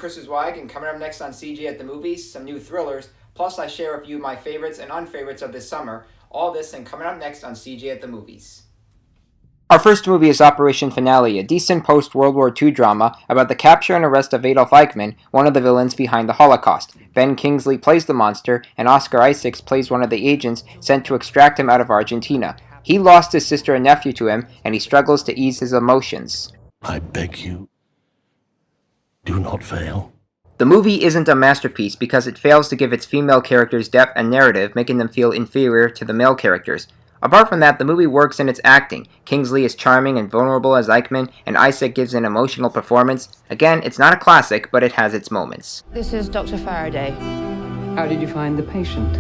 Chris Zweig, and coming up next on CJ at the Movies, some new thrillers, plus I share with you my favorites and unfavorites of this summer. All this and coming up next on CJ at the Movies. Our first movie is Operation Finale, a decent post-World War II drama about the capture and arrest of Adolf Eichmann, one of the villains behind the Holocaust. Ben Kingsley plays the monster, and Oscar Isaacs plays one of the agents sent to extract him out of Argentina. He lost his sister and nephew to him, and he struggles to ease his emotions. I beg you, do not fail. The movie isn't a masterpiece because it fails to give its female characters depth and narrative, making them feel inferior to the male characters. Apart from that, the movie works in its acting. Kingsley is charming and vulnerable as Eichmann, and Isaac gives an emotional performance. Again, it's not a classic, but it has its moments. This is Dr. Faraday. How did you find the patient?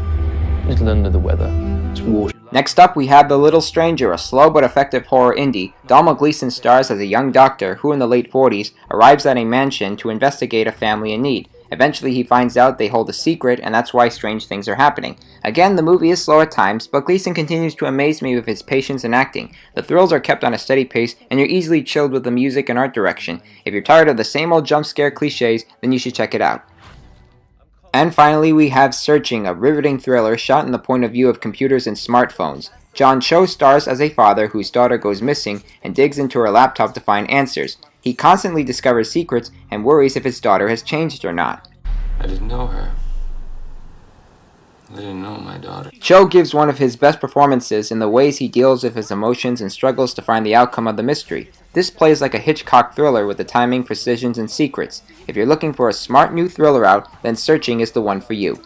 A little under the weather. It's water. Next up, we have The Little Stranger, a slow but effective horror indie. Domhnall Gleeson stars as a young doctor who, in the late 40s, arrives at a mansion to investigate a family in need. Eventually, he finds out they hold a secret, and that's why strange things are happening. Again, the movie is slow at times, but Gleeson continues to amaze me with his patience and acting. The thrills are kept on a steady pace, and you're easily chilled with the music and art direction. If you're tired of the same old jump scare cliches, then you should check it out. And finally, we have Searching, a riveting thriller shot in the point of view of computers and smartphones. John Cho stars as a father whose daughter goes missing and digs into her laptop to find answers. He constantly discovers secrets and worries if his daughter has changed or not. I didn't know her. I didn't know my daughter. Cho gives one of his best performances in the ways he deals with his emotions and struggles to find the outcome of the mystery. This plays like a Hitchcock thriller with the timing, precisions, and secrets. If you're looking for a smart new thriller out, then Searching is the one for you.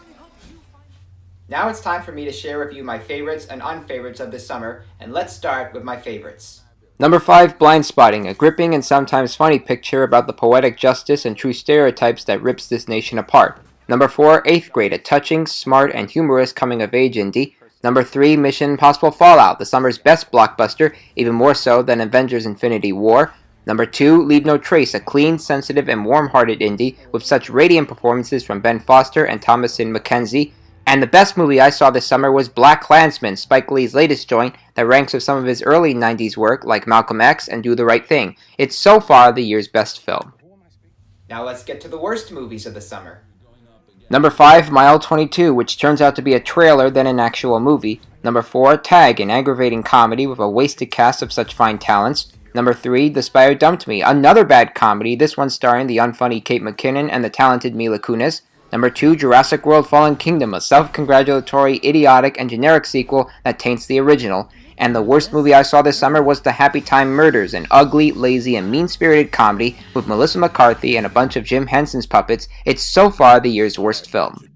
Now it's time for me to share with you my favorites and unfavorites of this summer, and let's start with my favorites. Number 5, Blindspotting, a gripping and sometimes funny picture about the poetic justice and true stereotypes that rips this nation apart. Number 4, 8th Grade, a touching, smart, and humorous coming-of-age indie. Number 3, Mission Impossible Fallout, the summer's best blockbuster, even more so than Avengers Infinity War. Number 2, Leave No Trace, a clean, sensitive, and warm-hearted indie with such radiant performances from Ben Foster and Thomasin McKenzie. And the best movie I saw this summer was BlacKkKlansman, Spike Lee's latest joint that ranks with some of his early 90s work like Malcolm X and Do the Right Thing. It's so far the year's best film. Now let's get to the worst movies of the summer. Number 5, Mile 22, which turns out to be a trailer than an actual movie. Number 4, Tag, an aggravating comedy with a wasted cast of such fine talents. Number 3, The Spy Who Dumped Me, another bad comedy, this one starring the unfunny Kate McKinnon and the talented Mila Kunis. Number 2, Jurassic World Fallen Kingdom, a self-congratulatory, idiotic, and generic sequel that taints the original. And the worst movie I saw this summer was The Happy Time Murders, an ugly, lazy, and mean-spirited comedy with Melissa McCarthy and a bunch of Jim Henson's puppets. It's so far the year's worst film.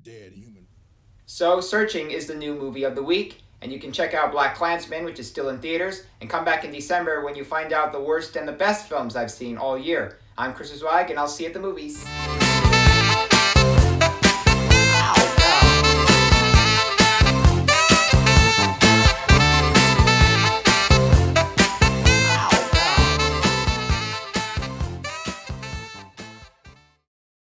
So, Searching is the new movie of the week, and you can check out BlacKkKlansman, which is still in theaters, and come back in December when you find out the worst and the best films I've seen all year. I'm Chris Zweig, and I'll see you at the movies.